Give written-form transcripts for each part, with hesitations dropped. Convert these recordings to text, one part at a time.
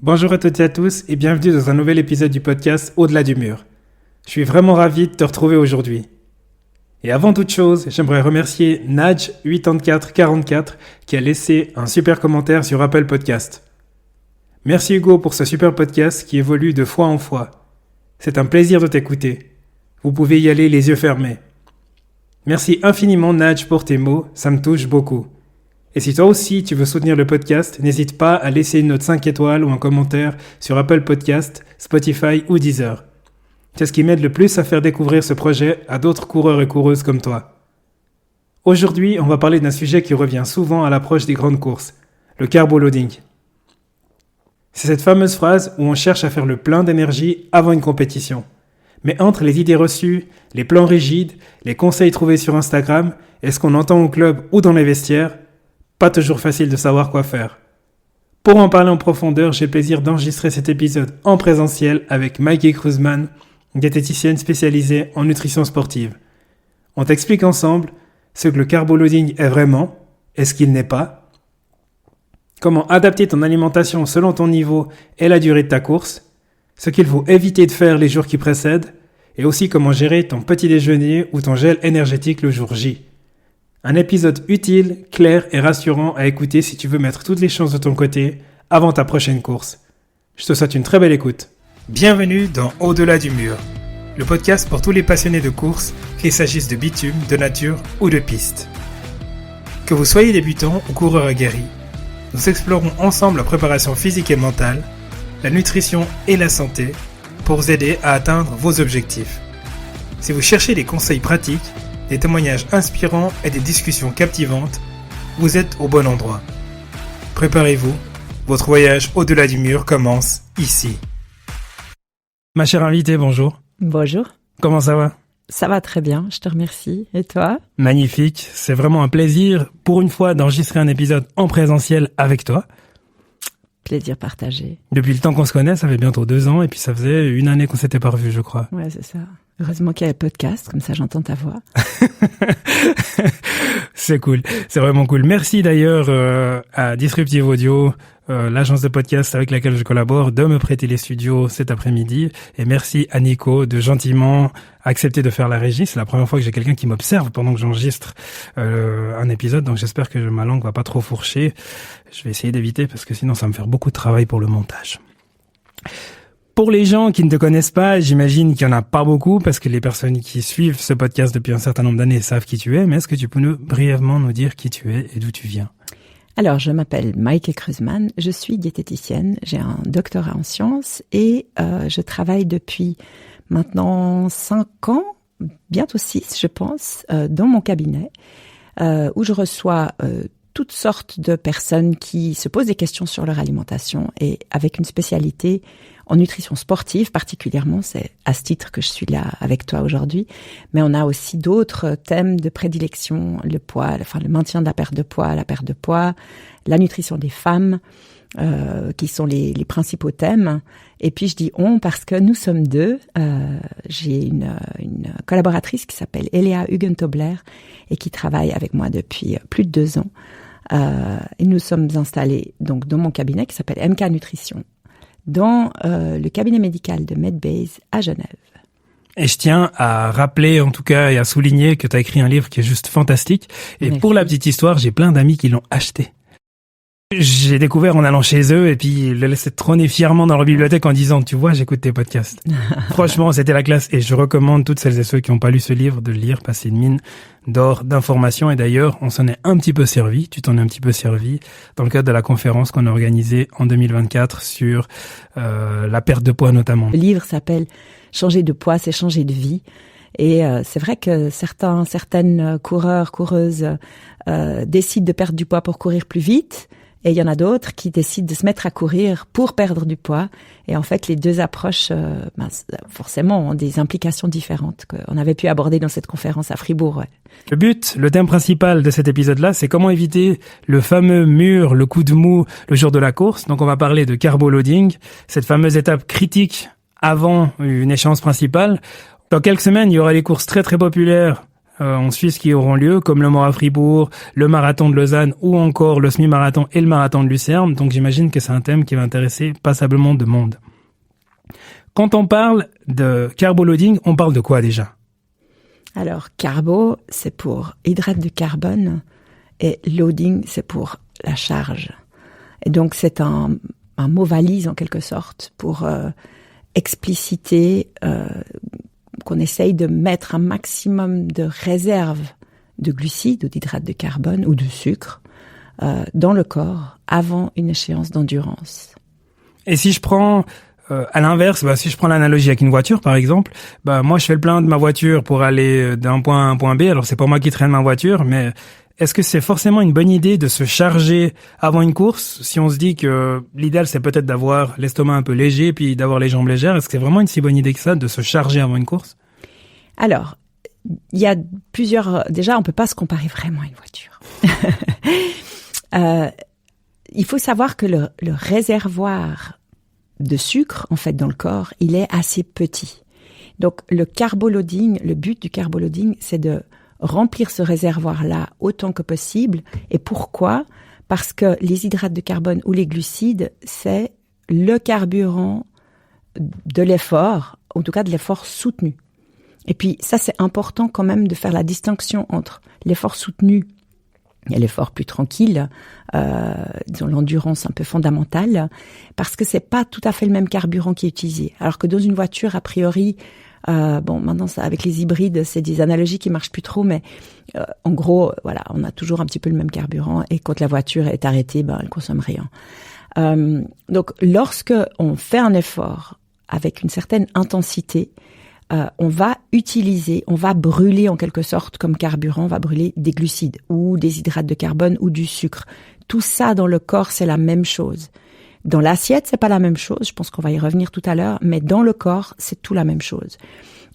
Bonjour à toutes et à tous et bienvenue dans un nouvel épisode du podcast Au-delà du mur. Je suis vraiment ravi de te retrouver aujourd'hui. Et avant toute chose, j'aimerais remercier Nadj8444 qui a laissé un super commentaire sur Apple Podcast. Merci Hugo pour ce super podcast qui évolue de fois en fois. C'est un plaisir de t'écouter. Vous pouvez y aller les yeux fermés. Merci infiniment Nadj pour tes mots, ça me touche beaucoup. Et si toi aussi tu veux soutenir le podcast, n'hésite pas à laisser une note 5 étoiles ou un commentaire sur Apple Podcast, Spotify ou Deezer. C'est ce qui m'aide le plus à faire découvrir ce projet à d'autres coureurs et coureuses comme toi. Aujourd'hui, on va parler d'un sujet qui revient souvent à l'approche des grandes courses, le carbo-loading. C'est cette fameuse phrase où on cherche à faire le plein d'énergie avant une compétition. Mais entre les idées reçues, les plans rigides, les conseils trouvés sur Instagram et ce qu'on entend au club ou dans les vestiaires, pas toujours facile de savoir quoi faire. Pour en parler en profondeur, j'ai le plaisir d'enregistrer cet épisode en présentiel avec Maïke Kruzman, diététicienne spécialisée en nutrition sportive. On t'explique ensemble ce que le carbo-loading est vraiment et ce qu'il n'est pas, comment adapter ton alimentation selon ton niveau et la durée de ta course, ce qu'il faut éviter de faire les jours qui précèdent, et aussi comment gérer ton petit déjeuner ou ton gel énergétique le jour J. Un épisode utile, clair et rassurant à écouter si tu veux mettre toutes les chances de ton côté avant ta prochaine course. Je te souhaite une très belle écoute. Bienvenue dans Au-delà du mur, le podcast pour tous les passionnés de course, qu'il s'agisse de bitume, de nature ou de piste. Que vous soyez débutant ou coureur aguerri, nous explorons ensemble la préparation physique et mentale, la nutrition et la santé pour vous aider à atteindre vos objectifs. Si vous cherchez des conseils pratiques, des témoignages inspirants et des discussions captivantes, vous êtes au bon endroit. Préparez-vous, votre voyage au-delà du mur commence ici. Ma chère invitée, bonjour. Bonjour. Comment ça va ? Ça va très bien, je te remercie. Et toi ? Magnifique, c'est vraiment un plaisir pour une fois d'enregistrer un épisode en présentiel avec toi. Plaisir partagé. Depuis le temps qu'on se connaît, ça fait bientôt 2 ans et puis ça faisait 1 année qu'on s'était pas revus, je crois. Ouais, c'est ça. Heureusement qu'il y a le podcast, comme ça j'entends ta voix. C'est cool, c'est vraiment cool. Merci d'ailleurs à Disruptive Audio, l'agence de podcast avec laquelle je collabore, de me prêter les studios cet après-midi. Et merci à Nico de gentiment accepter de faire la régie. C'est la première fois que j'ai quelqu'un qui m'observe pendant que j'enregistre un épisode, donc j'espère que ma langue va pas trop fourcher. Je vais essayer d'éviter parce que sinon ça va me faire beaucoup de travail pour le montage. Pour les gens qui ne te connaissent pas, j'imagine qu'il y en a pas beaucoup parce que les personnes qui suivent ce podcast depuis un certain nombre d'années savent qui tu es. Mais est-ce que tu peux brièvement nous dire qui tu es et d'où tu viens ? Alors, je m'appelle Maïke Kruzman, je suis diététicienne, j'ai un doctorat en sciences et je travaille depuis maintenant 5 ans, bientôt 6 je pense, dans mon cabinet où je reçois toutes sortes de personnes qui se posent des questions sur leur alimentation et avec une spécialité en nutrition sportive particulièrement, c'est à ce titre que je suis là avec toi aujourd'hui, mais on a aussi d'autres thèmes de prédilection, le poids, le maintien de la perte de poids, la nutrition des femmes, qui sont les principaux thèmes. Et puis je dis on parce que nous sommes 2. J'ai une collaboratrice qui s'appelle Eléa Hugentobler et qui travaille avec moi depuis plus de 2 ans. Et nous sommes installés donc dans mon cabinet qui s'appelle MK Nutrition, dans le cabinet médical de Medbase à Genève. Et je tiens à rappeler en tout cas et à souligner que tu as écrit un livre qui est juste fantastique. Et Merci. Pour la petite histoire, j'ai plein d'amis qui l'ont acheté. J'ai découvert en allant chez eux et puis ils le laissaient trôner fièrement dans leur bibliothèque en disant « Tu vois, j'écoute tes podcasts. » Franchement, c'était la classe et je recommande toutes celles et ceux qui n'ont pas lu ce livre de le lire parce que c'est une mine d'or d'informations. Et d'ailleurs, on s'en est un petit peu servi, tu t'en es un petit peu servi dans le cadre de la conférence qu'on a organisée en 2024 sur la perte de poids notamment. Le livre s'appelle « Changer de poids, c'est changer de vie ». Et c'est vrai que certaines coureuses décident de perdre du poids pour courir plus vite. Et il y en a d'autres qui décident de se mettre à courir pour perdre du poids. Et en fait, les 2 approches, forcément, ont des implications différentes qu'on avait pu aborder dans cette conférence à Fribourg. Ouais. Le thème principal de cet épisode-là, c'est comment éviter le fameux mur, le coup de mou, le jour de la course. Donc, on va parler de carbo-loading, cette fameuse étape critique avant une échéance principale. Dans quelques semaines, il y aura les courses très très populaires en Suisse qui auront lieu, comme le Mora Fribourg, le marathon de Lausanne ou encore le semi-marathon et le marathon de Lucerne. Donc j'imagine que c'est un thème qui va intéresser passablement de monde. Quand on parle de carboloading, on parle de quoi déjà ? Alors, carbo, c'est pour hydrate de carbone et loading, c'est pour la charge. Et donc, c'est un mot valise en quelque sorte pour expliciter qu'on essaye de mettre un maximum de réserve de glucides ou d'hydrate de carbone ou de sucre dans le corps avant une échéance d'endurance. Et si je prends à l'inverse, si je prends l'analogie avec une voiture par exemple, moi je fais le plein de ma voiture pour aller d'un point A à un point B. Alors c'est pas moi qui traîne ma voiture, mais est-ce que c'est forcément une bonne idée de se charger avant une course si on se dit que l'idéal c'est peut-être d'avoir l'estomac un peu léger puis d'avoir les jambes légères? Est-ce que c'est vraiment une si bonne idée que ça de se charger avant une course? Alors, il y a plusieurs... Déjà, on peut pas se comparer vraiment à une voiture. Il faut savoir que le réservoir de sucre, en fait, dans le corps, il est assez petit. Donc, le carboloading, le but du carboloading, c'est de remplir ce réservoir-là autant que possible. Et pourquoi ? Parce que les hydrates de carbone ou les glucides, c'est le carburant de l'effort, en tout cas de l'effort soutenu. Et puis, ça, c'est important quand même de faire la distinction entre l'effort soutenu et l'effort plus tranquille, disons l'endurance un peu fondamentale, parce que c'est pas tout à fait le même carburant qui est utilisé. Alors que dans une voiture, a priori, maintenant avec les hybrides, c'est des analogies qui marchent plus trop, mais en gros, voilà, on a toujours un petit peu le même carburant, et quand la voiture est arrêtée, elle consomme rien. Donc, lorsque on fait un effort avec une certaine intensité, on va brûler en quelque sorte comme carburant, on va brûler des glucides ou des hydrates de carbone ou du sucre. Tout ça dans le corps, c'est la même chose. Dans l'assiette, c'est pas la même chose, je pense qu'on va y revenir tout à l'heure, mais dans le corps, c'est tout la même chose.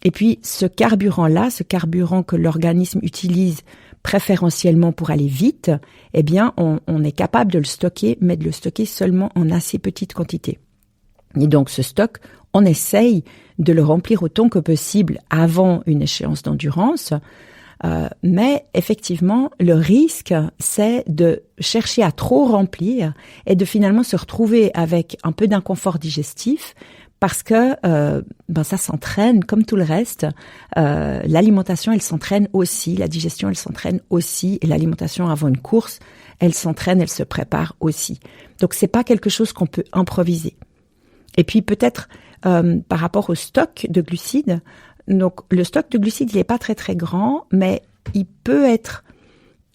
Et puis, ce carburant-là, ce carburant que l'organisme utilise préférentiellement pour aller vite, eh bien, on est capable de le stocker, mais de le stocker seulement en assez petite quantité. Et donc, ce stock, on essaye de le remplir autant que possible avant une échéance d'endurance. Mais effectivement, le risque, c'est de chercher à trop remplir et de finalement se retrouver avec un peu d'inconfort digestif parce que ça s'entraîne comme tout le reste. L'alimentation, elle s'entraîne aussi, la digestion, elle s'entraîne aussi, et l'alimentation avant une course, elle s'entraîne, elle se prépare aussi. Donc, c'est pas quelque chose qu'on peut improviser. Et puis peut-être par rapport au stock de glucides, donc le stock de glucides il n'est pas très très grand, mais il peut être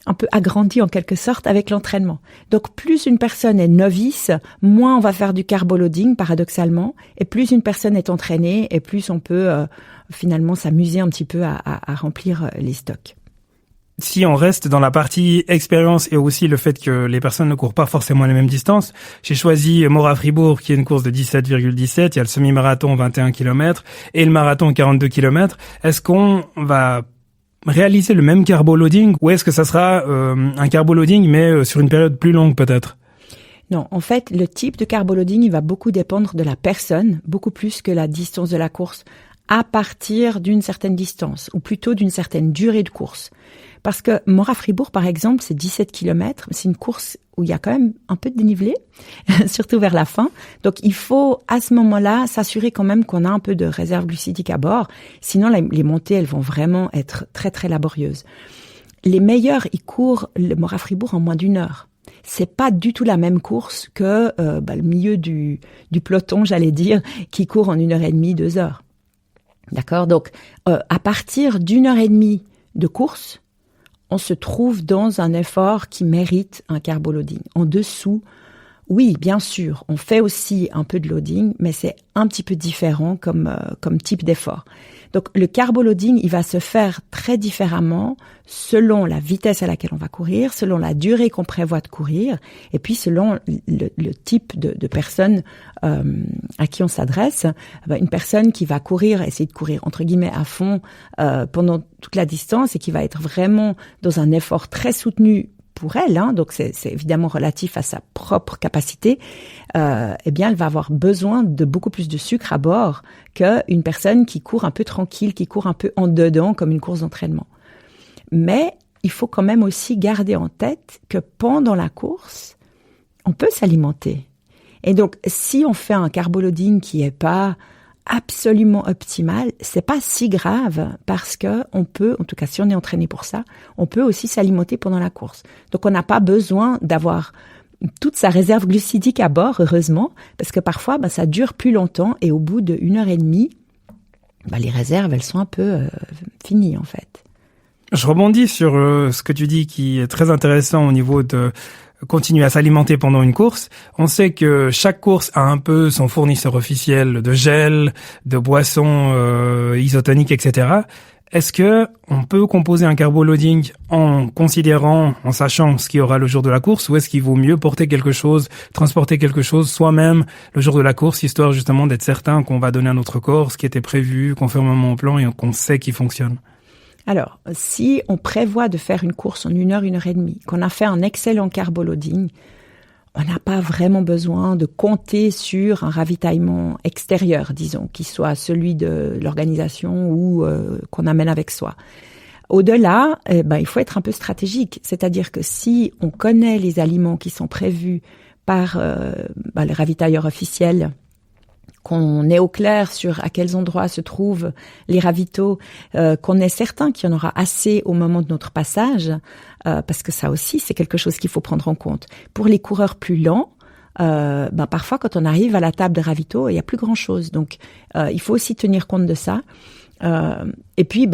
un peu agrandi en quelque sorte avec l'entraînement. Donc plus une personne est novice, moins on va faire du carboloading paradoxalement, et plus une personne est entraînée, et plus on peut finalement s'amuser un petit peu à remplir les stocks. Si on reste dans la partie expérience et aussi le fait que les personnes ne courent pas forcément les mêmes distances, j'ai choisi Mora Fribourg qui est une course de 17,17, il y a le semi-marathon 21 km et le marathon 42 km. Est-ce qu'on va réaliser le même carboloading ou est-ce que ça sera un carboloading mais sur une période plus longue peut-être ? Non, en fait, le type de carboloading, il va beaucoup dépendre de la personne, beaucoup plus que la distance de la course, à partir d'une certaine distance, ou plutôt d'une certaine durée de course. Parce que Mora Fribourg, par exemple, c'est 17 km. C'est une course où il y a quand même un peu de dénivelé, surtout vers la fin. Donc, il faut, à ce moment-là, s'assurer quand même qu'on a un peu de réserve glucidique à bord. Sinon, les montées, elles vont vraiment être très, très laborieuses. Les meilleurs, ils courent le Mora Fribourg en moins d'1 heure. C'est pas du tout la même course que le milieu du peloton, j'allais dire, qui court en 1h30, 2 heures. D'accord? Donc, à partir d'1h30 de course, on se trouve dans un effort qui mérite un carboloading. En dessous, oui, bien sûr, on fait aussi un peu de loading, mais c'est un petit peu différent comme type d'effort. Donc, le carboloading, il va se faire très différemment selon la vitesse à laquelle on va courir, selon la durée qu'on prévoit de courir, et puis selon le type de personne à qui on s'adresse. Une personne qui va essayer de courir entre guillemets à fond pendant toute la distance et qui va être vraiment dans un effort très soutenu pour elle, donc c'est évidemment relatif à sa propre capacité, eh bien elle va avoir besoin de beaucoup plus de sucre à bord qu'une personne qui court un peu tranquille, qui court un peu en dedans comme une course d'entraînement. Mais il faut quand même aussi garder en tête que pendant la course, on peut s'alimenter. Et donc, si on fait un carboloading qui est pas absolument optimal, c'est pas si grave parce que on peut, en tout cas si on est entraîné pour ça, on peut aussi s'alimenter pendant la course. Donc, on n'a pas besoin d'avoir toute sa réserve glucidique à bord, heureusement, parce que parfois, ça dure plus longtemps et au bout d'1 heure et demie, les réserves, elles sont un peu finies en fait. Je rebondis sur ce que tu dis qui est très intéressant au niveau de continuer à s'alimenter pendant une course. On sait que chaque course a un peu son fournisseur officiel de gel, de boissons isotoniques, etc. Est-ce que on peut composer un carboloading en considérant, en sachant ce qu'il y aura le jour de la course, ou est-ce qu'il vaut mieux porter quelque chose, transporter quelque chose soi-même le jour de la course, histoire justement d'être certain qu'on va donner à notre corps ce qui était prévu conformément au plan et qu'on sait qu'il fonctionne? Alors, si on prévoit de faire une course en 1 heure, 1 heure et demie, qu'on a fait un excellent carboloading, on n'a pas vraiment besoin de compter sur un ravitaillement extérieur, disons, qui soit celui de l'organisation ou qu'on amène avec soi. Au-delà, il faut être un peu stratégique, c'est-à-dire que si on connaît les aliments qui sont prévus par les ravitailleurs officiels, qu'on est au clair sur à quels endroits se trouvent les ravitaux, qu'on est certain qu'il y en aura assez au moment de notre passage, parce que ça aussi, c'est quelque chose qu'il faut prendre en compte. Pour les coureurs plus lents, parfois, quand on arrive à la table de ravitaux, il n'y a plus grand-chose. Donc, il faut aussi tenir compte de ça. Et puis,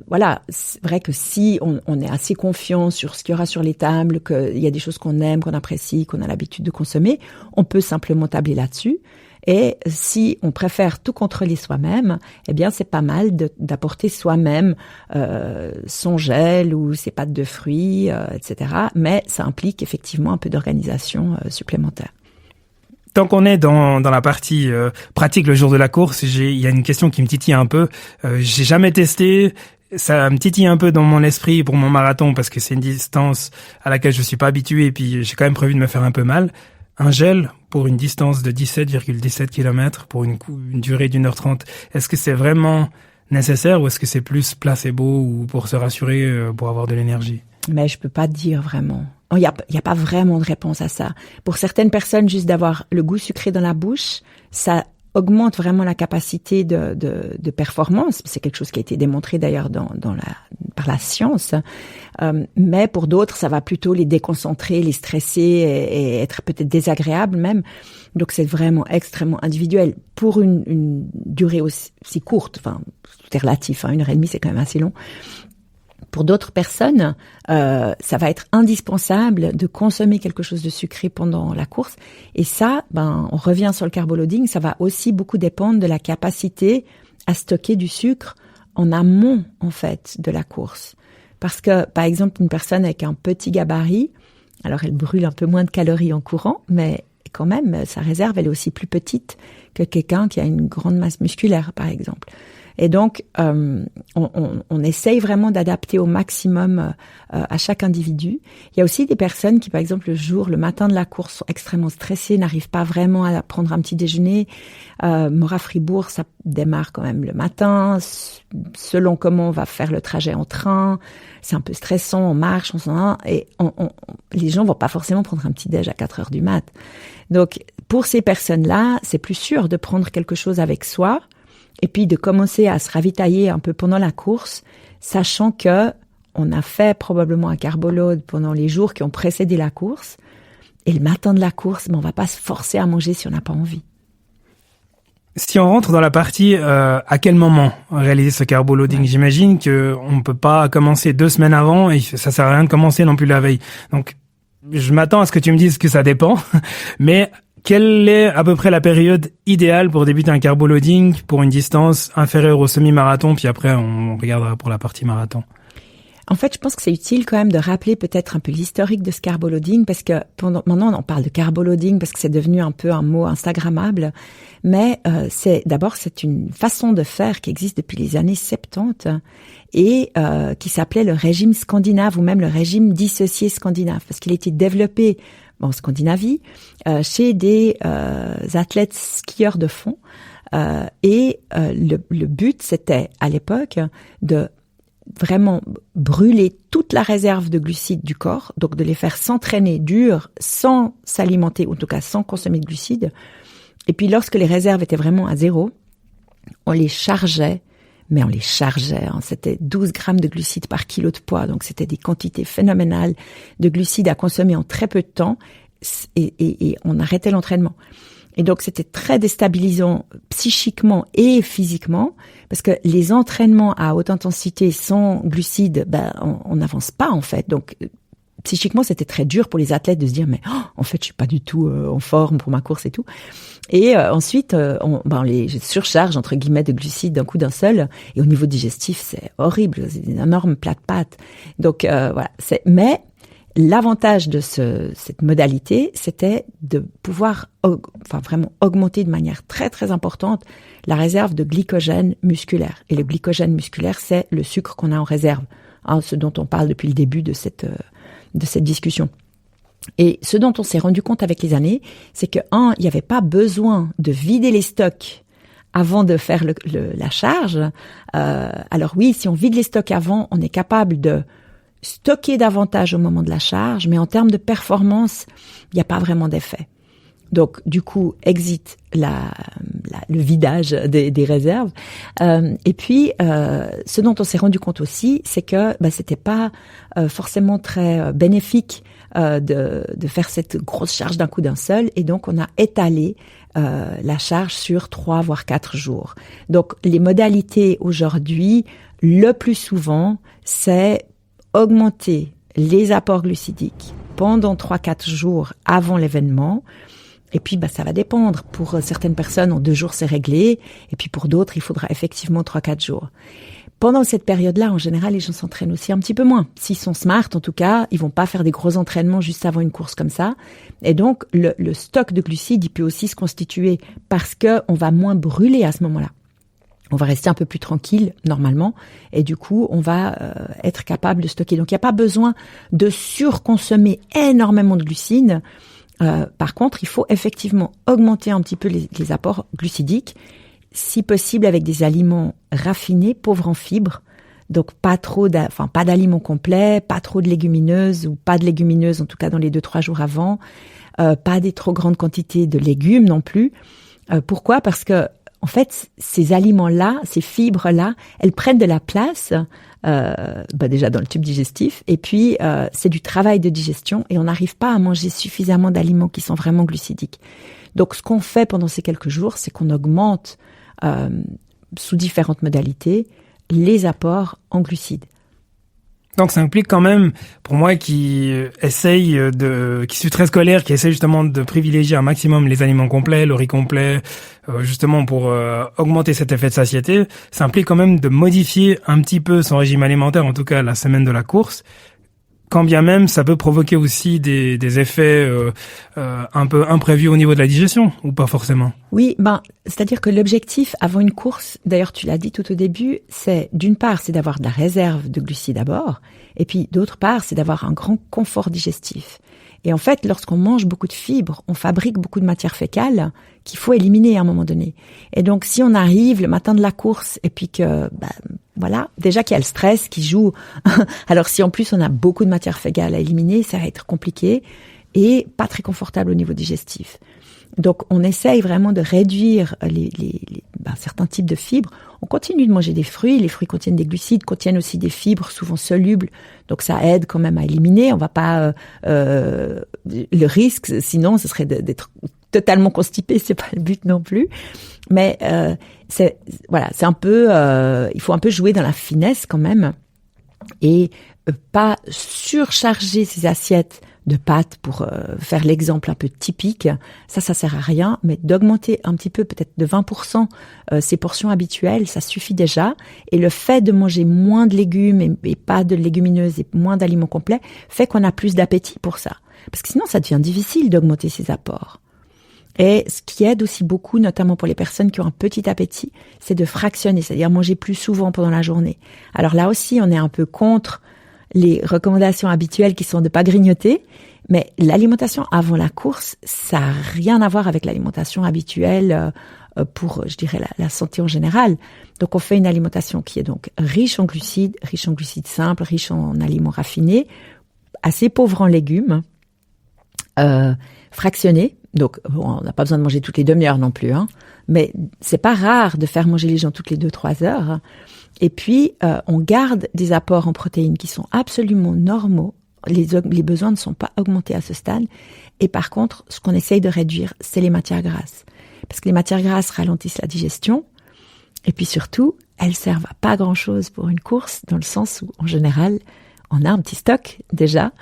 voilà, c'est vrai que si on est assez confiant sur ce qu'il y aura sur les tables, qu'il y a des choses qu'on aime, qu'on apprécie, qu'on a l'habitude de consommer, on peut simplement tabler là-dessus. Et si on préfère tout contrôler soi-même, eh bien, c'est pas mal d'apporter soi-même son gel ou ses pâtes de fruits, etc. Mais ça implique effectivement un peu d'organisation supplémentaire. Tant qu'on est dans la partie pratique le jour de la course, il y a une question qui me titille un peu. J'ai jamais testé. Ça me titille un peu dans mon esprit pour mon marathon parce que c'est une distance à laquelle je suis pas habitué et puis j'ai quand même prévu de me faire un peu mal. Un gel pour une distance de 17,17 km pour une durée d'1h30, est-ce que c'est vraiment nécessaire ou est-ce que c'est plus placebo ou pour se rassurer, pour avoir de l'énergie? Mais je peux pas dire vraiment. Il y a pas vraiment de réponse à ça. Pour certaines personnes, juste d'avoir le goût sucré dans la bouche, ça augmente vraiment la capacité de performance. C'est quelque chose qui a été démontré d'ailleurs par la science. Mais pour d'autres, ça va plutôt les déconcentrer, les stresser et être peut-être désagréable même. Donc c'est vraiment extrêmement individuel. Pour une durée aussi courte, enfin, c'est relatif, 1 heure et demie, c'est quand même assez long. Pour d'autres personnes, ça va être indispensable de consommer quelque chose de sucré pendant la course. Et ça, on revient sur le carboloading, ça va aussi beaucoup dépendre de la capacité à stocker du sucre en amont, en fait, de la course. Parce que, par exemple, une personne avec un petit gabarit, alors elle brûle un peu moins de calories en courant, mais quand même, sa réserve, elle est aussi plus petite que quelqu'un qui a une grande masse musculaire, par exemple. Et donc, on essaye vraiment d'adapter au maximum à chaque individu. Il y a aussi des personnes qui, par exemple, le matin de la course, sont extrêmement stressées, n'arrivent pas vraiment à prendre un petit déjeuner. Mora-Fribourg, ça démarre quand même le matin, selon comment on va faire le trajet en train. C'est un peu stressant, on marche, et les gens vont pas forcément prendre un petit déj à 4 heures du mat. Donc, pour ces personnes-là, c'est plus sûr de prendre quelque chose avec soi, et puis de commencer à se ravitailler un peu pendant la course, sachant que on a fait probablement un carboload pendant les jours qui ont précédé la course, et le matin de la course, on va pas se forcer à manger si on n'a pas envie. Si on rentre dans la partie à quel moment réaliser ce carboloading, ouais. J'imagine que on peut pas commencer 2 semaines avant et ça sert à rien de commencer non plus la veille. Donc je m'attends à ce que tu me dises que ça dépend, mais quelle est à peu près la période idéale pour débuter un carboloading pour une distance inférieure au semi-marathon, puis après on regardera pour la partie marathon? En fait, je pense que c'est utile quand même de rappeler peut-être un peu l'historique de ce carboloading, parce que maintenant on parle de carboloading parce que c'est devenu un peu un mot instagrammable, mais c'est une façon de faire qui existe depuis les années 70 et qui s'appelait le régime scandinave ou même le régime dissocié scandinave, parce qu'il a été développé en Scandinavie chez des athlètes skieurs de fond et le but c'était à l'époque vraiment brûler toute la réserve de glucides du corps, donc de les faire s'entraîner dur sans s'alimenter, ou en tout cas sans consommer de glucides. Et puis lorsque les réserves étaient vraiment à zéro, on les chargeait, hein. C'était 12 grammes de glucides par kilo de poids, donc c'était des quantités phénoménales de glucides à consommer en très peu de temps, et on arrêtait l'entraînement. Et donc c'était très déstabilisant psychiquement et physiquement, parce que les entraînements à haute intensité sans glucides, on n'avance pas en fait. Donc psychiquement c'était très dur pour les athlètes de se dire mais en fait je suis pas du tout en forme pour ma course et tout. Et ensuite on les surcharge entre guillemets de glucides d'un coup d'un seul, et au niveau digestif c'est horrible, c'est une énorme plat de pâtes. Donc voilà, mais l'avantage de cette modalité, c'était de pouvoir vraiment augmenter de manière très très importante la réserve de glycogène musculaire. Et le glycogène musculaire, c'est le sucre qu'on a en réserve, hein, ce dont on parle depuis le début de cette discussion. Et ce dont on s'est rendu compte avec les années, c'est que il n'y avait pas besoin de vider les stocks avant de faire la charge. Alors oui, si on vide les stocks avant, on est capable de stocker davantage au moment de la charge, mais en termes de performance, il n'y a pas vraiment d'effet. Donc, du coup, exit le vidage des réserves. Et puis, ce dont on s'est rendu compte aussi, c'est que c'était pas forcément très bénéfique de faire cette grosse charge d'un coup d'un seul, et donc on a étalé la charge sur 3 voire 4 jours. Donc, les modalités aujourd'hui, le plus souvent, c'est augmenter les apports glucidiques pendant 3-4 jours avant l'événement. Et puis, ça va dépendre. Pour certaines personnes, en 2 jours, c'est réglé. Et puis, pour d'autres, il faudra effectivement 3-4 jours. Pendant cette période-là, en général, les gens s'entraînent aussi un petit peu moins. S'ils sont smart, en tout cas, ils vont pas faire des gros entraînements juste avant une course comme ça. Et donc, le stock de glucides, il peut aussi se constituer parce que on va moins brûler à ce moment-là. On va rester un peu plus tranquille, normalement, et du coup, on va être capable de stocker. Donc, il n'y a pas besoin de surconsommer énormément de glucides. Par contre, il faut effectivement augmenter un petit peu les apports glucidiques, si possible avec des aliments raffinés, pauvres en fibres. Donc, pas d'aliments complets, pas trop de légumineuses, ou pas de légumineuses, en tout cas dans les 2-3 jours avant. Pas des trop grandes quantités de légumes non plus. Pourquoi ? Parce que en fait, ces aliments-là, ces fibres-là, elles prennent de la place déjà dans le tube digestif, et puis c'est du travail de digestion, et on n'arrive pas à manger suffisamment d'aliments qui sont vraiment glucidiques. Donc, ce qu'on fait pendant ces quelques jours, c'est qu'on augmente sous différentes modalités les apports en glucides. Donc ça implique quand même, pour moi qui suis très scolaire, qui essaye justement de privilégier un maximum les aliments complets, le riz complet, justement pour augmenter cet effet de satiété, ça implique quand même de modifier un petit peu son régime alimentaire, en tout cas la semaine de la course, quand bien même ça peut provoquer aussi des effets un peu imprévus au niveau de la digestion, ou pas forcément. Oui, c'est-à-dire que l'objectif avant une course, d'ailleurs tu l'as dit tout au début, c'est d'une part c'est d'avoir de la réserve de glucides à bord, et puis d'autre part c'est d'avoir un grand confort digestif. Et en fait, lorsqu'on mange beaucoup de fibres, on fabrique beaucoup de matière fécale qu'il faut éliminer à un moment donné. Et donc, si on arrive le matin de la course et puis que, déjà qu'il y a le stress qui joue. Alors, si en plus on a beaucoup de matière fécale à éliminer, ça va être compliqué et pas très confortable au niveau digestif. Donc, on essaye vraiment de réduire certains types de fibres. On continue de manger des fruits. Les fruits contiennent des glucides, contiennent aussi des fibres, souvent solubles. Donc, ça aide quand même à éliminer. On va pas... le risque, sinon, ce serait d'être totalement constipé. C'est pas le but non plus. Mais c'est un peu... il faut un peu jouer dans la finesse quand même. Et pas surcharger ses assiettes de pâtes pour faire l'exemple un peu typique. Ça sert à rien, mais d'augmenter un petit peu, peut-être de 20%, ses portions habituelles, ça suffit déjà. Et le fait de manger moins de légumes et pas de légumineuses et moins d'aliments complets fait qu'on a plus d'appétit pour ça. Parce que sinon, ça devient difficile d'augmenter ses apports. Et ce qui aide aussi beaucoup, notamment pour les personnes qui ont un petit appétit, c'est de fractionner, c'est-à-dire manger plus souvent pendant la journée. Alors là aussi, on est un peu contre les recommandations habituelles qui sont de pas grignoter, Mais l'alimentation avant la course, ça n'a rien à voir avec l'alimentation habituelle pour, je dirais, la santé en général. Donc, on fait une alimentation qui est donc riche en glucides simples, riche en aliments raffinés, assez pauvre en légumes, fractionnés. Donc, bon, on n'a pas besoin de manger toutes les demi-heures non plus, hein. Mais c'est pas rare de faire manger les gens toutes les 2-3 heures. Et puis, on garde des apports en protéines qui sont absolument normaux. Les besoins ne sont pas augmentés à ce stade. Et par contre, ce qu'on essaye de réduire, c'est les matières grasses. Parce que les matières grasses ralentissent la digestion. Et puis surtout, elles servent à pas grand-chose pour une course, dans le sens où, en général, on a un petit stock déjà.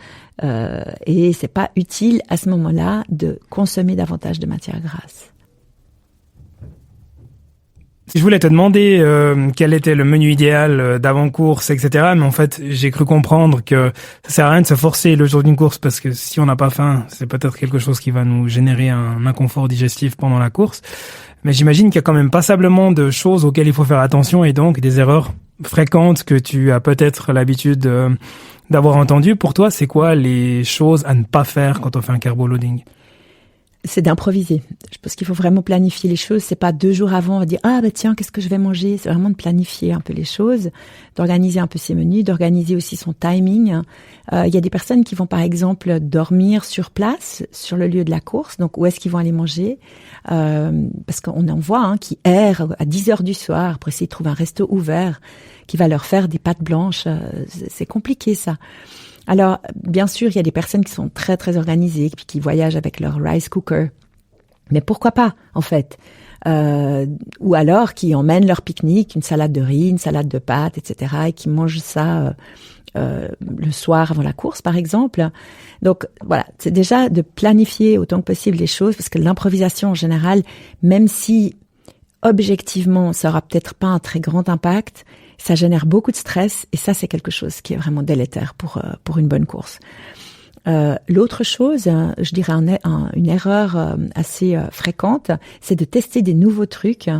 Et c'est pas utile à ce moment-là de consommer davantage de matières grasses. Je voulais te demander quel était le menu idéal d'avant-course, etc. Mais en fait, j'ai cru comprendre que ça sert à rien de se forcer le jour d'une course parce que si on n'a pas faim, c'est peut-être quelque chose qui va nous générer un inconfort digestif pendant la course. Mais j'imagine qu'il y a quand même passablement de choses auxquelles il faut faire attention et donc des erreurs fréquentes que tu as peut-être l'habitude d'avoir entendues. Pour toi, c'est quoi les choses à ne pas faire quand on fait un carbo-loading ? C'est d'improviser. Je pense qu'il faut vraiment planifier les choses. C'est pas 2 jours avant, on va dire « Ah, bah tiens, qu'est-ce que je vais manger ?» C'est vraiment de planifier un peu les choses, d'organiser un peu ses menus, d'organiser aussi son timing. Il y a des personnes qui vont, par exemple, dormir sur place, sur le lieu de la course. Donc, où est-ce qu'ils vont aller manger ? Parce qu'on en voit qui errent à 10 heures du soir pour essayer de trouver un resto ouvert qui va leur faire des pâtes blanches. C'est compliqué, ça. Alors, bien sûr, il y a des personnes qui sont très, très organisées, puis qui voyagent avec leur rice cooker. Mais pourquoi pas, en fait ? Ou alors, qui emmènent leur pique-nique, une salade de riz, une salade de pâtes, etc., et qui mangent ça le soir avant la course, par exemple. Donc, voilà, c'est déjà de planifier autant que possible les choses, parce que l'improvisation, en général, même si, objectivement, ça aura peut-être pas un très grand impact, ça génère beaucoup de stress et ça, c'est quelque chose qui est vraiment délétère pour une bonne course. L'autre chose, je dirais une erreur assez fréquente, c'est de tester des nouveaux trucs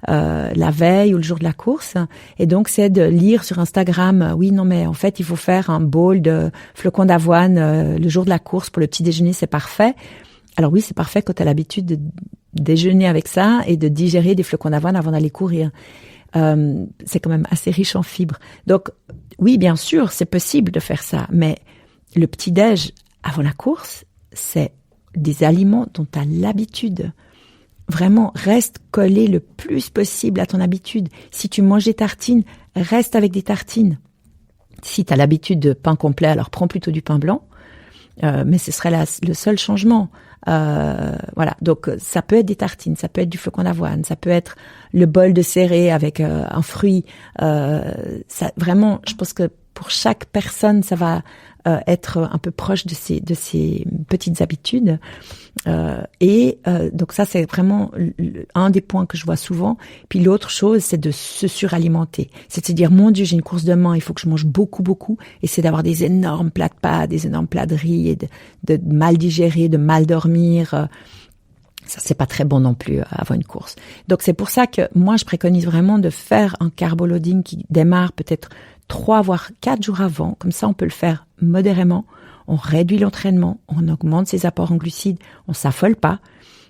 la veille ou le jour de la course. Et donc, c'est de lire sur Instagram, oui, non, mais en fait, il faut faire un bowl de flocons d'avoine le jour de la course pour le petit déjeuner, c'est parfait. Alors oui, c'est parfait quand tu as l'habitude de déjeuner avec ça et de digérer des flocons d'avoine avant d'aller courir. C'est quand même assez riche en fibres. Donc, oui, bien sûr, c'est possible de faire ça, mais le petit-déj avant la course, c'est des aliments dont tu as l'habitude. Vraiment, reste collé le plus possible à ton habitude. Si tu manges des tartines, reste avec des tartines. Si tu as l'habitude de pain complet, alors prends plutôt du pain blanc. Mais ce serait le seul changement. Voilà, donc ça peut être des tartines, ça peut être du flocon d'avoine, ça peut être le bol de céréales avec un fruit. Ça, vraiment, je pense que pour chaque personne, ça va être un peu proche de ces petites habitudes. Donc ça, c'est vraiment un des points que je vois souvent. Puis l'autre chose, c'est de se suralimenter. C'est de se dire, mon Dieu, j'ai une course demain, il faut que je mange beaucoup, beaucoup. Et c'est d'avoir des énormes plats de pâtes, des énormes plats de riz, et de mal digérer, de mal dormir. Ça, c'est pas très bon non plus avant une course. Donc c'est pour ça que moi, je préconise vraiment de faire un carbo-loading qui démarre peut-être 3 voire 4 jours avant. Comme ça, on peut le faire modérément. On réduit l'entraînement, on augmente ses apports en glucides, on s'affole pas.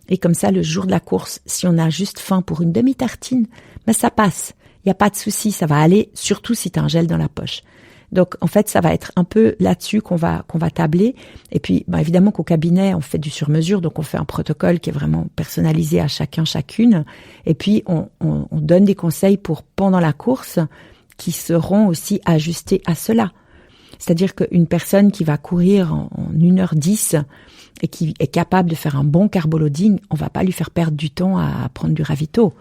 Et comme ça, le jour de la course, si on a juste faim pour une demi-tartine, ben ça passe. Il n'y a pas de souci, ça va aller, surtout si tu as un gel dans la poche. Donc, en fait, ça va être un peu là-dessus qu'on va tabler. Et puis, ben, évidemment qu'au cabinet, on fait du sur-mesure, donc on fait un protocole qui est vraiment personnalisé à chacun, chacune. Et puis, on donne des conseils pour pendant la course qui seront aussi ajustés à cela. C'est-à-dire qu'une personne qui va courir en 1h10 et qui est capable de faire un bon carbo-loading, on va pas lui faire perdre du temps à prendre du ravito.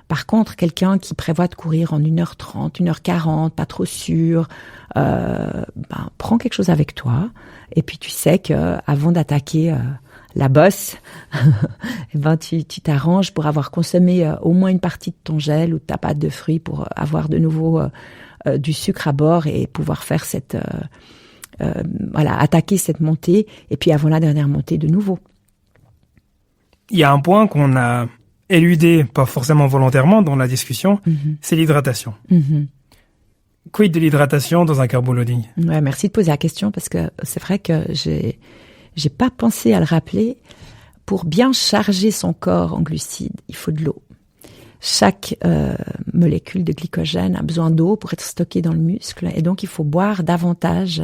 Par contre, quelqu'un qui prévoit de courir en 1h30, 1h40, pas trop sûr, prends quelque chose avec toi. Et puis tu sais que avant d'attaquer la bosse, tu t'arranges pour avoir consommé au moins une partie de ton gel ou de ta pâte de fruits pour avoir de nouveau du sucre à bord et pouvoir faire attaquer cette montée et puis avant la dernière montée de nouveau. Il y a un point qu'on a éludé, pas forcément volontairement dans la discussion, c'est l'hydratation. Quid de l'hydratation dans un carbo-loading ? Ouais, merci de poser la question parce que c'est vrai que j'ai j'ai pas pensé à le rappeler, pour bien charger son corps en glucides, il faut de l'eau. Chaque molécule de glycogène a besoin d'eau pour être stockée dans le muscle et donc il faut boire davantage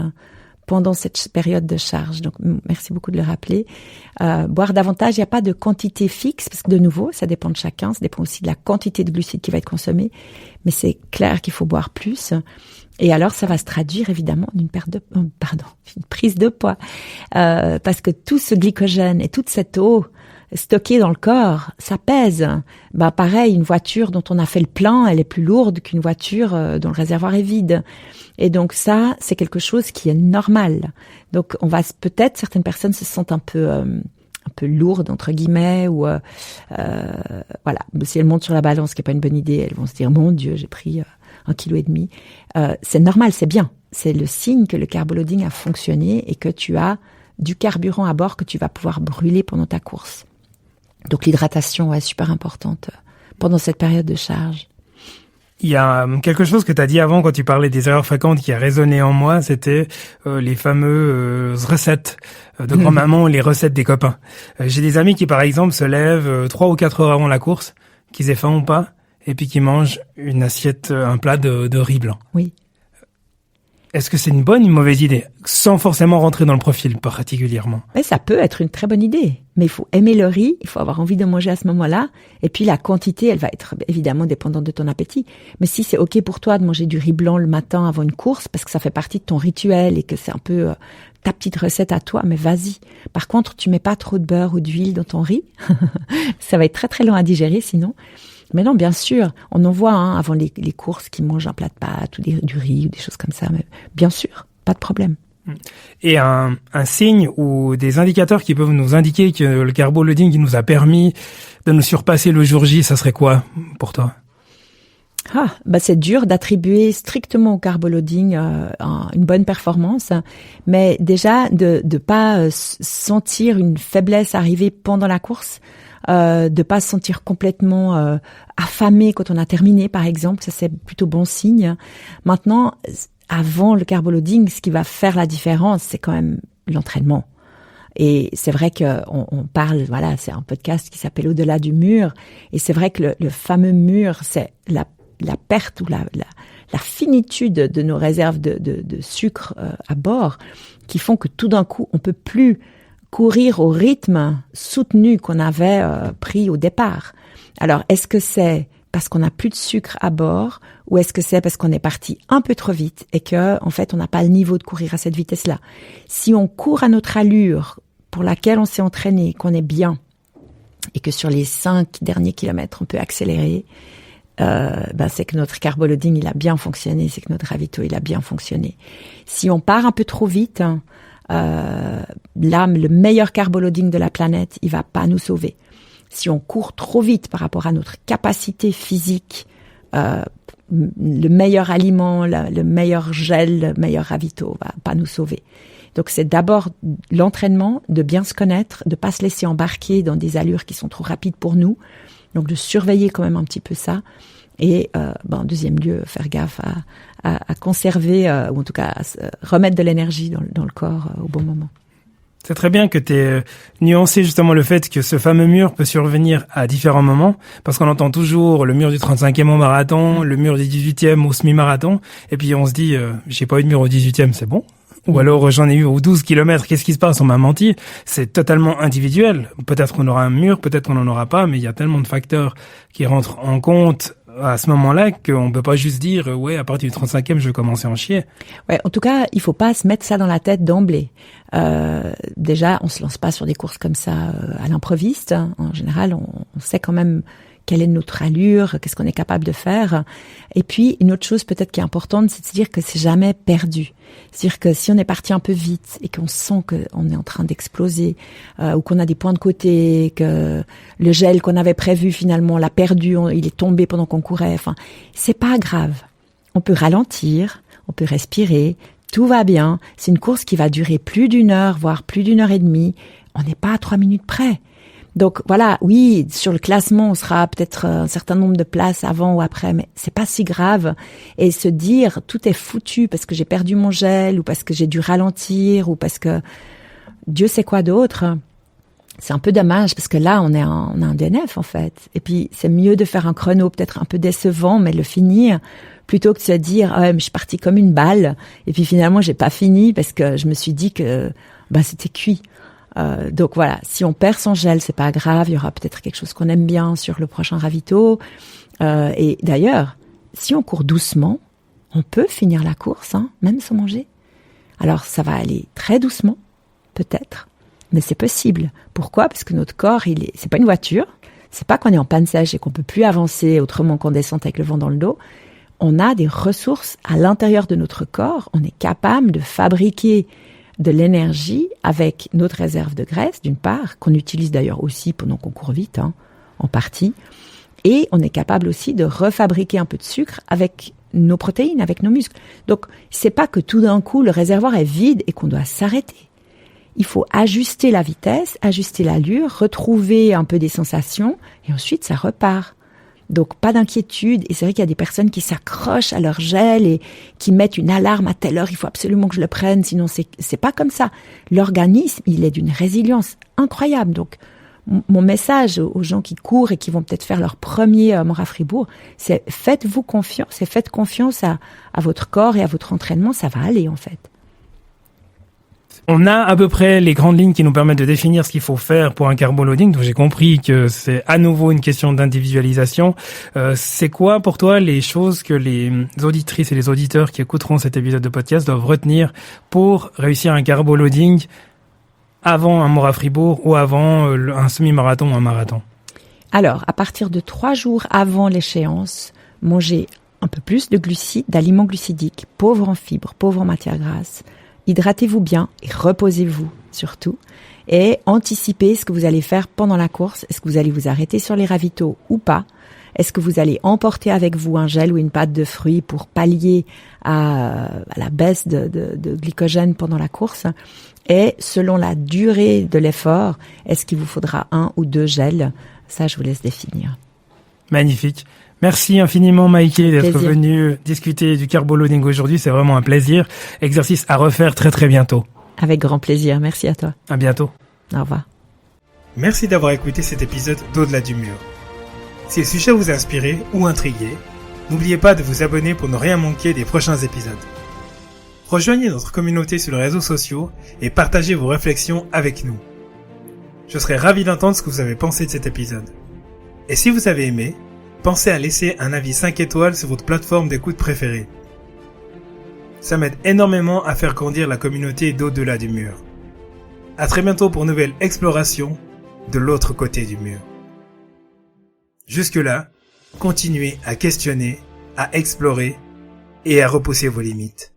pendant cette période de charge. Donc merci beaucoup de le rappeler. Boire davantage, il n'y a pas de quantité fixe parce que de nouveau, ça dépend de chacun, ça dépend aussi de la quantité de glucides qui va être consommée, mais c'est clair qu'il faut boire plus. Et alors, ça va se traduire évidemment d'une une prise de poids, parce que tout ce glycogène et toute cette eau stockée dans le corps, ça pèse. Pareil, une voiture dont on a fait le plein, elle est plus lourde qu'une voiture dont le réservoir est vide. Et donc ça, c'est quelque chose qui est normal. Donc on va peut-être, certaines personnes se sentent un peu lourdes entre guillemets, ou voilà. Si elles montent sur la balance, ce qui est pas une bonne idée, elles vont se dire mon Dieu, j'ai pris 1,5 kg. C'est normal, c'est bien. C'est le signe que le carboloading a fonctionné et que tu as du carburant à bord que tu vas pouvoir brûler pendant ta course. Donc l'hydratation est super importante pendant cette période de charge. Il y a quelque chose que tu as dit avant quand tu parlais des erreurs fréquentes qui a résonné en moi, c'était les fameuses recettes de grand-maman, les recettes des copains. J'ai des amis qui, par exemple, se lèvent 3 ou 4 heures avant la course, qu'ils aient faim ou pas, et puis qui mangent un plat de riz blanc. Oui. Est-ce que c'est une bonne ou une mauvaise idée? Sans forcément rentrer dans le profil particulièrement. Mais ça peut être une très bonne idée. Mais il faut aimer le riz, il faut avoir envie de manger à ce moment-là. Et puis la quantité, elle va être évidemment dépendante de ton appétit. Mais si c'est OK pour toi de manger du riz blanc le matin avant une course, parce que ça fait partie de ton rituel et que c'est un peu ta petite recette à toi, mais vas-y. Par contre, tu mets pas trop de beurre ou d'huile dans ton riz. Ça va être très très long à digérer sinon. Mais non, bien sûr, on en voit avant les courses qui mangent un plat de pâtes ou du riz ou des choses comme ça. Mais bien sûr, pas de problème. Et un signe ou des indicateurs qui peuvent nous indiquer que le carboloading nous a permis de nous surpasser le jour J, ça serait quoi pour toi? C'est dur d'attribuer strictement au carboloading une bonne performance, mais déjà de pas sentir une faiblesse arriver pendant la course. De pas se sentir complètement affamé quand on a terminé, par exemple, ça c'est plutôt bon signe. Maintenant, avant le carboloading, ce qui va faire la différence, c'est quand même l'entraînement. Et c'est vrai que on parle, voilà, c'est un podcast qui s'appelle Au-delà du mur, et c'est vrai que le fameux mur, c'est la perte ou la finitude de nos réserves de sucre à bord, qui font que tout d'un coup, on peut plus courir au rythme soutenu qu'on avait pris au départ. Alors, est-ce que c'est parce qu'on n'a plus de sucre à bord ou est-ce que c'est parce qu'on est parti un peu trop vite et que, en fait, on n'a pas le niveau de courir à cette vitesse-là? Si on court à notre allure pour laquelle on s'est entraîné, qu'on est bien et que sur les 5 derniers kilomètres, on peut accélérer, c'est que notre carboloading, il a bien fonctionné, c'est que notre ravito, il a bien fonctionné. Si on part un peu trop vite, là, le meilleur carboloading de la planète, il va pas nous sauver. Si on court trop vite par rapport à notre capacité physique, le meilleur aliment, le meilleur gel, le meilleur ravito va pas nous sauver. Donc c'est d'abord l'entraînement, de bien se connaître, de pas se laisser embarquer dans des allures qui sont trop rapides pour nous. Donc de surveiller quand même un petit peu ça. Et en deuxième lieu, faire gaffe à conserver, ou en tout cas à remettre de l'énergie dans le corps au bon moment. C'est très bien que tu aies nuancé justement le fait que ce fameux mur peut survenir à différents moments, parce qu'on entend toujours le mur du 35e au marathon, le mur du 18e au semi-marathon, et puis on se dit j'ai pas eu de mur au 18e, c'est bon. Ou alors j'en ai eu aux 12 kilomètres, qu'est-ce qui se passe? On m'a menti. C'est totalement individuel. Peut-être qu'on aura un mur, peut-être qu'on n'en aura pas, mais il y a tellement de facteurs qui rentrent en compte à ce moment-là qu'on peut pas juste dire ouais, à partir du 35e je vais commencer à en chier. Ouais, en tout cas, il faut pas se mettre ça dans la tête d'emblée. Déjà, on se lance pas sur des courses comme ça à l'improviste. En général, on sait quand même quelle est notre allure, qu'est-ce qu'on est capable de faire. Et puis, une autre chose peut-être qui est importante, c'est de se dire que c'est jamais perdu. C'est-à-dire que si on est parti un peu vite et qu'on sent qu'on est en train d'exploser, ou qu'on a des points de côté, que le gel qu'on avait prévu finalement, on l'a perdu, il est tombé pendant qu'on courait, enfin, c'est pas grave. On peut ralentir, on peut respirer, tout va bien. C'est une course qui va durer plus d'1 heure, voire plus d'1 heure et demie. On n'est pas à 3 minutes près. Donc voilà, oui, sur le classement, on sera peut-être un certain nombre de places avant ou après, mais c'est pas si grave. Et se dire tout est foutu parce que j'ai perdu mon gel ou parce que j'ai dû ralentir ou parce que Dieu sait quoi d'autre. C'est un peu dommage parce que là, on a un DNF en fait. Et puis, c'est mieux de faire un chrono peut-être un peu décevant, mais le finir, plutôt que de se dire mais je suis partie comme une balle. Et puis finalement, j'ai pas fini parce que je me suis dit que c'était cuit. Donc voilà, si on perd son gel, c'est pas grave. Il y aura peut-être quelque chose qu'on aime bien sur le prochain ravito. Et d'ailleurs, si on court doucement, on peut finir la course, même sans manger. Alors, ça va aller très doucement, peut-être. Mais c'est possible. Pourquoi ? Parce que notre corps, c'est pas une voiture. C'est pas qu'on est en panne sèche et qu'on peut plus avancer autrement qu'on descende avec le vent dans le dos. On a des ressources à l'intérieur de notre corps. On est capable de fabriquer de l'énergie avec notre réserve de graisse, d'une part, qu'on utilise d'ailleurs aussi pendant qu'on court vite, en partie. Et on est capable aussi de refabriquer un peu de sucre avec nos protéines, avec nos muscles. Donc, c'est pas que tout d'un coup, le réservoir est vide et qu'on doit s'arrêter. Il faut ajuster la vitesse, ajuster l'allure, retrouver un peu des sensations et ensuite ça repart. Donc pas d'inquiétude. Et c'est vrai qu'il y a des personnes qui s'accrochent à leur gel et qui mettent une alarme à telle heure, il faut absolument que je le prenne, sinon c'est pas comme ça. L'organisme, il est d'une résilience incroyable. Donc mon message aux gens qui courent et qui vont peut-être faire leur premier Mora Fribourg, c'est faites-vous confiance et faites confiance à votre corps et à votre entraînement, ça va aller en fait. On a à peu près les grandes lignes qui nous permettent de définir ce qu'il faut faire pour un carboloading. Donc j'ai compris que c'est à nouveau une question d'individualisation. C'est quoi pour toi les choses que les auditrices et les auditeurs qui écouteront cet épisode de podcast doivent retenir pour réussir un carboloading avant un Mora Fribourg ou avant un semi-marathon ou un marathon? Alors, à partir de 3 jours avant l'échéance, mangez un peu plus de glucides, d'aliments glucidiques, pauvres en fibres, pauvres en matières grasses. Hydratez-vous bien et reposez-vous surtout. Et anticipez ce que vous allez faire pendant la course. Est-ce que vous allez vous arrêter sur les ravitaux ou pas ? Est-ce que vous allez emporter avec vous un gel ou une pâte de fruits pour pallier à la baisse de glycogène pendant la course ? Et selon la durée de l'effort, est-ce qu'il vous faudra 1 ou 2 gels ? Ça, je vous laisse définir. Magnifique. Merci infiniment, Maïké, d'être venu discuter du carboloading aujourd'hui. C'est vraiment un plaisir. Exercice à refaire très très bientôt. Avec grand plaisir. Merci à toi. À bientôt. Au revoir. Merci d'avoir écouté cet épisode d'Au-delà du mur. Si le sujet vous a inspiré ou intrigué, n'oubliez pas de vous abonner pour ne rien manquer des prochains épisodes. Rejoignez notre communauté sur les réseaux sociaux et partagez vos réflexions avec nous. Je serai ravi d'entendre ce que vous avez pensé de cet épisode. Et si vous avez aimé, pensez à laisser un avis 5 étoiles sur votre plateforme d'écoute préférée. Ça m'aide énormément à faire grandir la communauté d'Au-delà du mur. À très bientôt pour une nouvelle exploration de l'autre côté du mur. Jusque-là, continuez à questionner, à explorer et à repousser vos limites.